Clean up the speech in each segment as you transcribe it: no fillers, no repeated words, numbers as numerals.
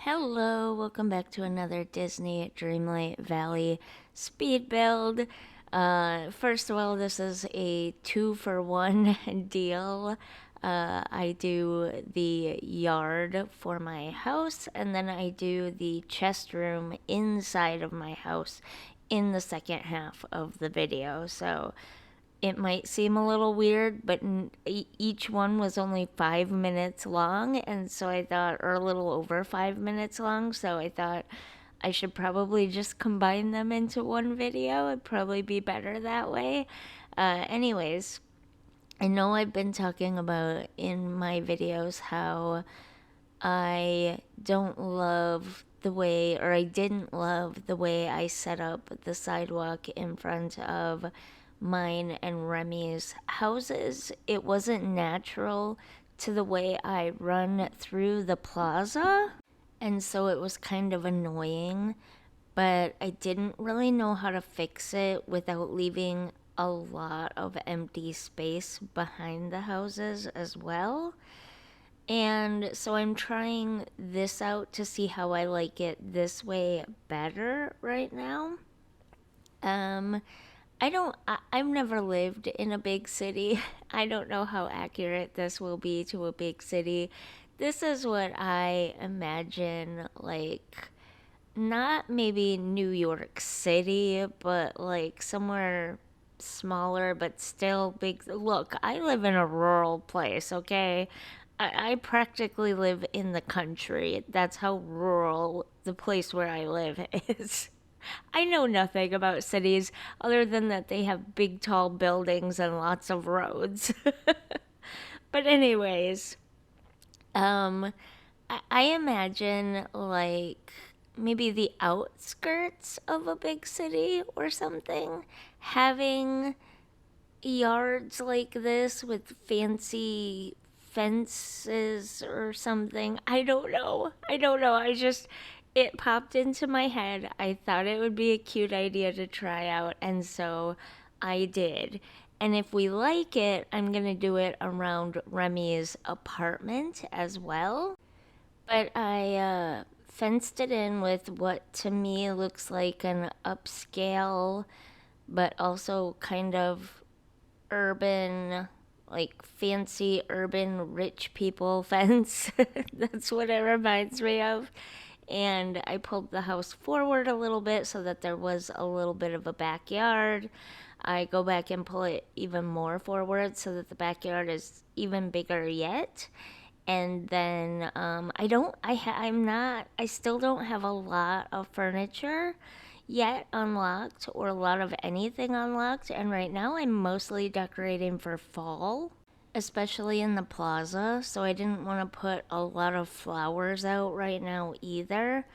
Hello, welcome back to another Disney Dreamlight Valley speed build. First of all, this is a 2-for-1 deal. I do the yard for my house, and then I do the chest room inside of my house in the second half of the video. So it might seem a little weird, but each one was only 5 minutes long, and so I thought, or a little over 5 minutes long, so I thought I should probably just combine them into one video. It'd probably be better that way. Anyways, I know I've been talking about in my videos how I don't love the way, or I didn't love the way I set up the sidewalk in front of mine and Remy's houses. It wasn't natural to the way I run through the plaza, and so it was kind of annoying, but I didn't really know how to fix it without leaving a lot of empty space behind the houses as well. And so I'm trying this out to see how I like it this way better right now. Um, I've never lived in a big city. I don't know how accurate this will be to a big city. This is what I imagine, like, not maybe New York City, but like somewhere smaller, but still big. Look, I live in a rural place, okay? I practically live in the country. That's how rural the place where I live is. I know nothing about cities other than that they have big, tall buildings and lots of roads. But, anyways, um, I imagine like maybe the outskirts of a big city or something having yards like this with fancy fences or something. I don't know. It popped into my head. I thought it would be a cute idea to try out, and so I did. And if we like it, I'm going to do it around Remy's apartment as well. But I fenced it in with what to me looks like an upscale, but also kind of urban, like fancy urban rich people fence. That's what it reminds me of. And I pulled the house forward a little bit so that there was a little bit of a backyard. I go back and pull it even more forward so that the backyard is even bigger yet. And then I still don't have a lot of furniture yet unlocked, or a lot of anything unlocked, and right now I'm mostly decorating for fall, especially in the plaza, so I didn't want to put a lot of flowers out right now either.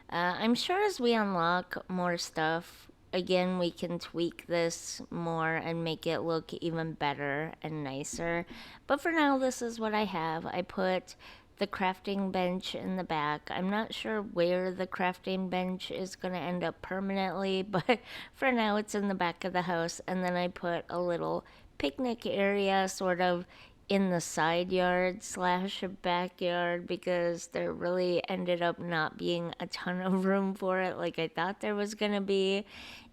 I'm sure as we unlock more stuff, again, we can tweak this more and make it look even better and nicer. But for now, this is what I have. I put the crafting bench in the back. I'm not sure where the crafting bench is going to end up permanently, but for now, it's in the back of the house. And then I put a little picnic area sort of in the side yard slash backyard because there really ended up not being a ton of room for it like I thought there was gonna be.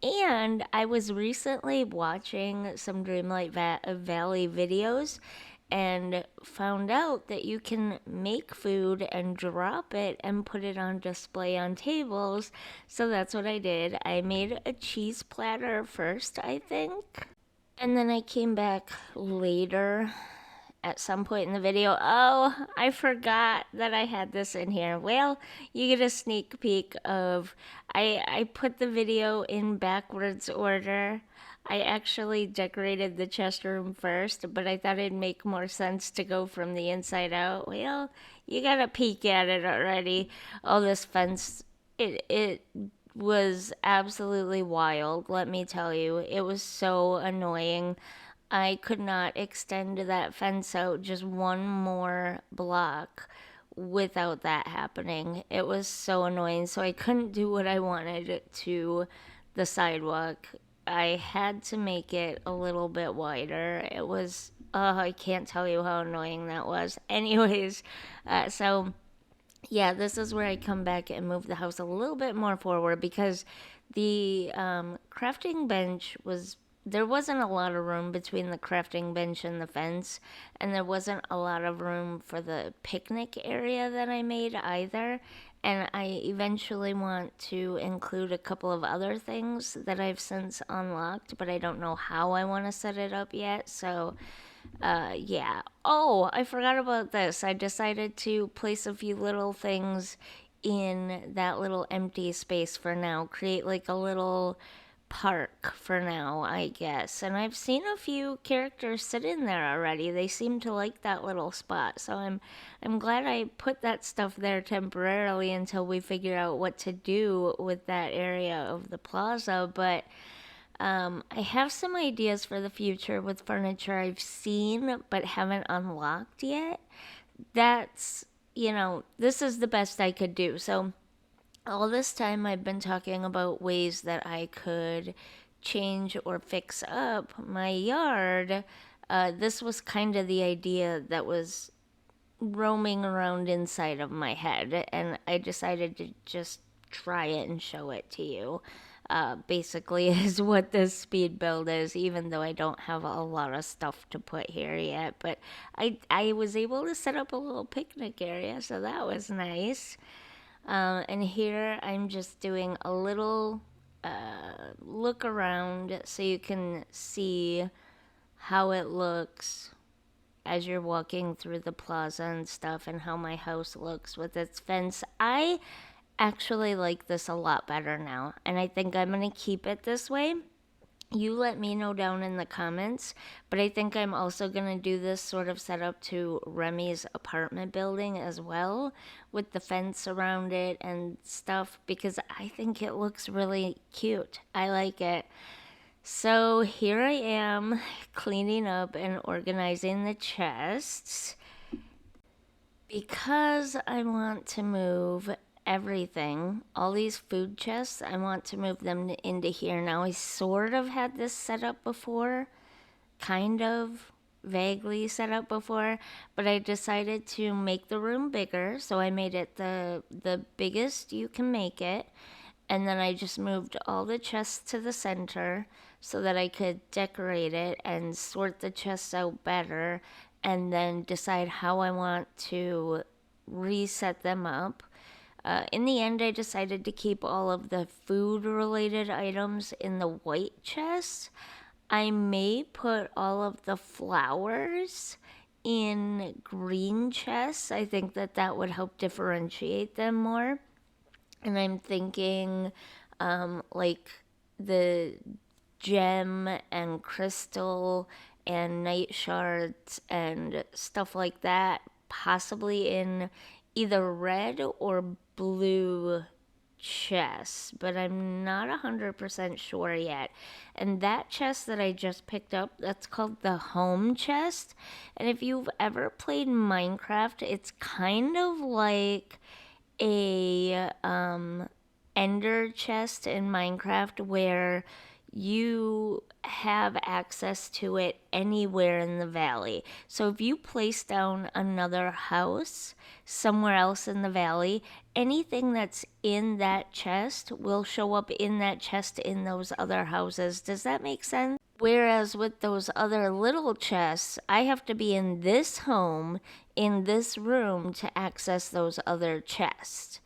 And I was recently watching some Valley videos and found out that you can make food and drop it and put it on display on tables. So that's what I did. I made a cheese platter first, I think. And then I came back later at some point in the video. Oh, I forgot that I had this in here. Well, you get a sneak peek of I put the video in backwards order. I actually decorated the chest room first, but I thought it'd make more sense to go from the inside out. Well, you got a peek at it already. Oh, this fence, it was absolutely wild, let me tell you. It was so annoying. I could not extend that fence out just one more block without that happening. It was so annoying. So I couldn't do what I wanted to the sidewalk. I had to make it a little bit wider. It was, I can't tell you how annoying that was. Anyways, so yeah, this is where I come back and move the house a little bit more forward because the crafting bench was, there wasn't a lot of room between the crafting bench and the fence, and there wasn't a lot of room for the picnic area that I made either. And I eventually want to include a couple of other things that I've since unlocked, but I don't know how I want to set it up yet. So yeah. Oh, I forgot about this. I decided to place a few little things in that little empty space for now. Create like a little park for now, I guess. And I've seen a few characters sit in there already. They seem to like that little spot. So I'm glad I put that stuff there temporarily until we figure out what to do with that area of the plaza, but I have some ideas for the future with furniture I've seen but haven't unlocked yet. That's, this is the best I could do. So, all this time I've been talking about ways that I could change or fix up my yard. This was kind of the idea that was roaming around inside of my head, and I decided to just try it and show it to you. Basically, is what this speed build is, even though I don't have a lot of stuff to put here yet. But I was able to set up a little picnic area, so that was nice. And here I'm just doing a little look around so you can see how it looks as you're walking through the plaza and stuff, and how my house looks with its fence. I actually like this a lot better now, and I think I'm going to keep it this way. You let me know down in the comments, but I think I'm also going to do this sort of setup to Remy's apartment building as well, with the fence around it and stuff, because I think it looks really cute. I like it. So here I am cleaning up and organizing the chests because I want to move everything, all these food chests, I want to move them into here. Now, I sort of had this set up before, kind of vaguely set up before, but I decided to make the room bigger, so I made it the biggest you can make it. And then I just moved all the chests to the center so that I could decorate it and sort the chests out better, and then decide how I want to reset them up. In the end, I decided to keep all of the food related items in the white chest. I may put all of the flowers in green chests. I think that that would help differentiate them more. And I'm thinking like the gem and crystal and night shards and stuff like that, possibly in either red or blue chests, but I'm not 100% sure yet. And that chest that I just picked up, that's called the home chest. And if you've ever played Minecraft, it's kind of like a ender chest in Minecraft where you have access to it anywhere in the valley. So if you place down another house somewhere else in the valley, anything that's in that chest will show up in that chest in those other houses. Does that make sense? Whereas with those other little chests, I have to be in this home, in this room, to access those other chests.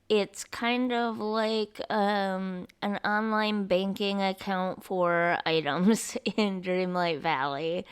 It's kind of like an online banking account for items in Dreamlight Valley.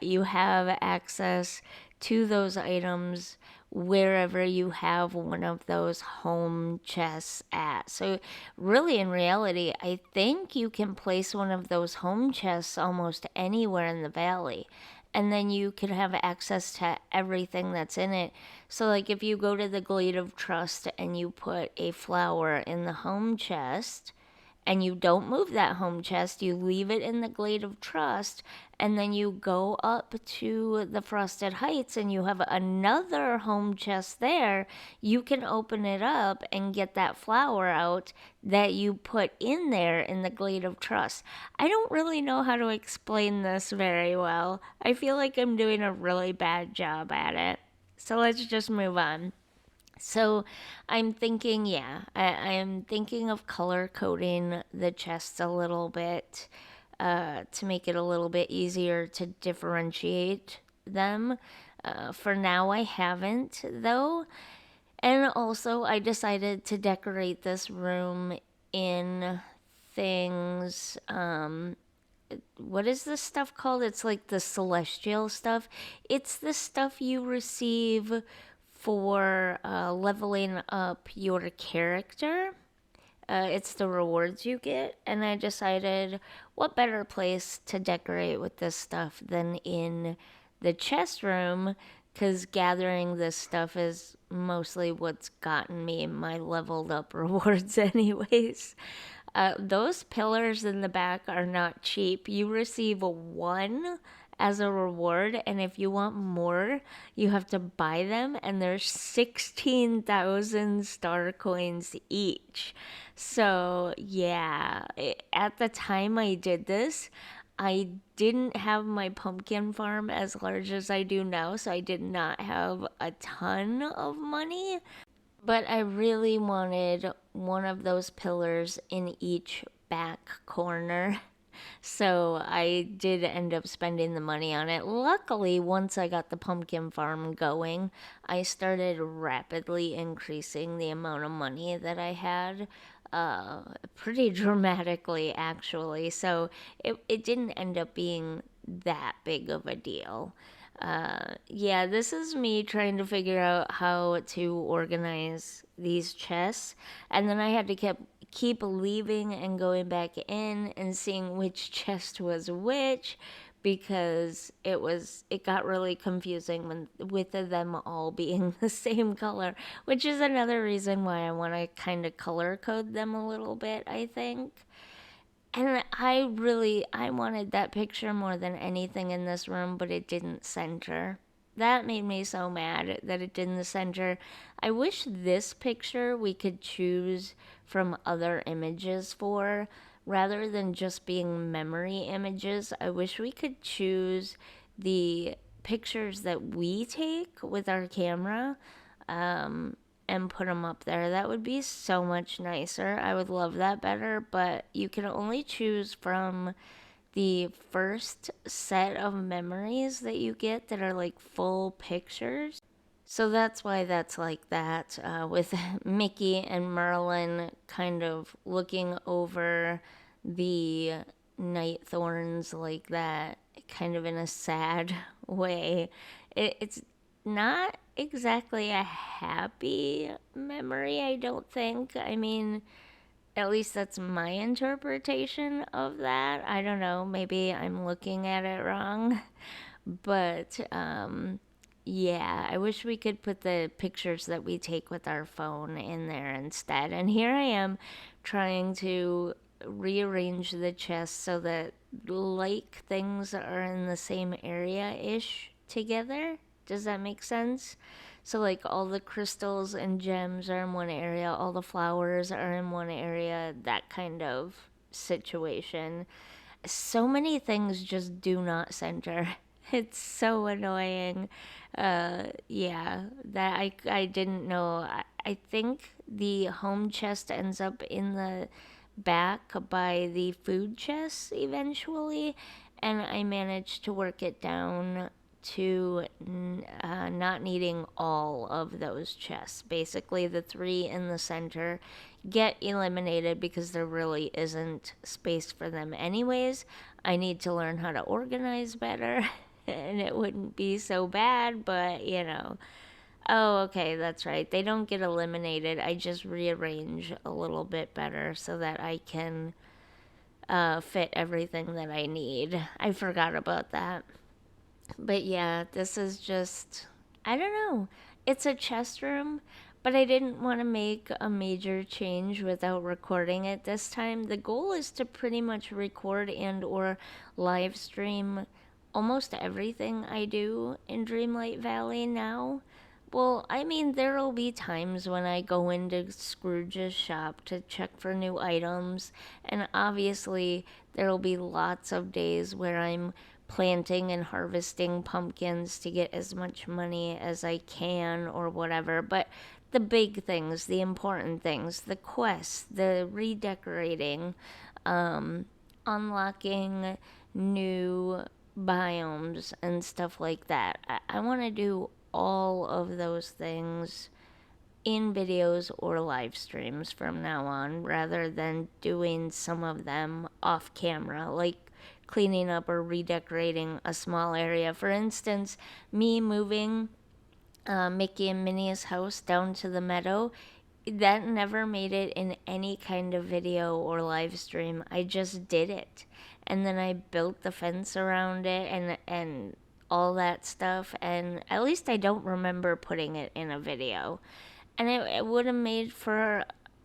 You have access to those items wherever you have one of those home chests at. So, really, in reality, I think you can place one of those home chests almost anywhere in the valley. And then you could have access to everything that's in it. So, like, if you go to the Glade of Trust and you put a flower in the home chest, and you don't move that home chest, you leave it in the Glade of Trust, and then you go up to the Frosted Heights and you have another home chest there, you can open it up and get that flower out that you put in there in the Glade of Trust. I don't really know how to explain this very well. I feel like I'm doing a really bad job at it. So let's just move on. So I'm thinking, yeah, I'm thinking of color coding the chests a little bit to make it a little bit easier to differentiate them. For now, I haven't, though. And also, I decided to decorate this room in things. What is this stuff called? It's like the celestial stuff. It's the stuff you receive for leveling up your character. It's the rewards you get, and I decided what better place to decorate with this stuff than in the chest room, because gathering this stuff is mostly what's gotten me my leveled up rewards, anyways. Those pillars in the back are not cheap. You receive one as a reward, and if you want more, you have to buy them, and there's 16,000 star coins each. So, yeah, at the time I did this, I didn't have my pumpkin farm as large as I do now, so I did not have a ton of money. But I really wanted one of those pillars in each back corner. So I did end up spending the money on it. Luckily, once I got the pumpkin farm going, I started rapidly increasing the amount of money that I had. Pretty dramatically, actually. So it didn't end up being that big of a deal. Yeah, this is me trying to figure out how to organize these chests, and then I had to keep leaving and going back in and seeing which chest was which, because it got really confusing when with them all being the same color, which is another reason why I want to kind of color code them a little bit, I think. And I wanted that picture more than anything in this room, but it didn't center. That made me so mad that it didn't center. I wish this picture we could choose from other images for, rather than just being memory images. I wish we could choose the pictures that we take with our camera, and put them up there. That would be so much nicer. I would love that better, but you can only choose from the first set of memories that you get that are like full pictures. So that's why that's like that, with Mickey and Merlin kind of looking over the night thorns like that, kind of in a sad way. It's not exactly a happy memory, I don't think. I mean, at least that's my interpretation of that. I don't know, maybe I'm looking at it wrong. But yeah, I wish we could put the pictures that we take with our phone in there instead. And here I am trying to rearrange the chest so that like things are in the same area ish together. Does that make sense? So, like, all the crystals and gems are in one area, all the flowers are in one area, that kind of situation. So many things just do not center. It's so annoying. Yeah, that I didn't know. I think the home chest ends up in the back by the food chest eventually, and I managed to work it down to not needing all of those chests. Basically, the three in the center get eliminated because there really isn't space for them, anyways. I need to learn how to organize better, and it wouldn't be so bad, but you know. Oh, okay, that's right. They don't get eliminated. I just rearrange a little bit better so that I can fit everything that I need. I forgot about that. But yeah, this is just, I don't know. It's a chest room, but I didn't want to make a major change without recording it this time. The goal is to pretty much record and or live stream almost everything I do in Dreamlight Valley now. Well, I mean, there'll be times when I go into Scrooge's shop to check for new items, and obviously, there'll be lots of days where I'm planting and harvesting pumpkins to get as much money as I can or whatever. But the big things, the important things, the quests, the redecorating, unlocking new biomes and stuff like that. I want to do all of those things in videos or live streams from now on rather than doing some of them off camera, like cleaning up or redecorating a small area. For instance, me moving Mickey and Minnie's house down to the meadow, that never made it in any kind of video or live stream. I just did it. And then I built the fence around it and all that stuff, and at least I don't remember putting it in a video. And it would have made for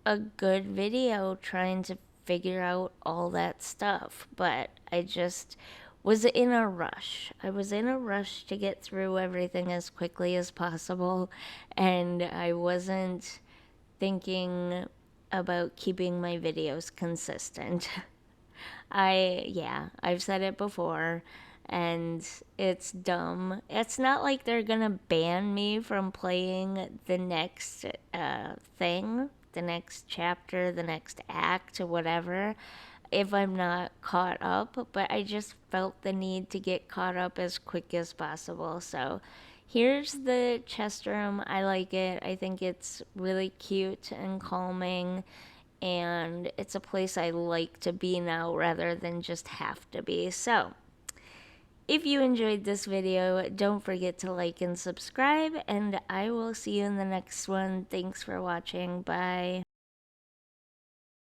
a good video trying to figure out all that stuff, but I just was in a rush. I was in a rush to get through everything as quickly as possible, and I wasn't thinking about keeping my videos consistent. I've said it before, and it's dumb. It's not like they're gonna ban me from playing the next thing, the next chapter, the next act, or whatever, if I'm not caught up, but I just felt the need to get caught up as quick as possible. So here's the chest room. I like it. I think it's really cute and calming, and it's a place I like to be now rather than just have to be. So if you enjoyed this video, don't forget to like and subscribe, and I will see you in the next one. Thanks for watching. Bye.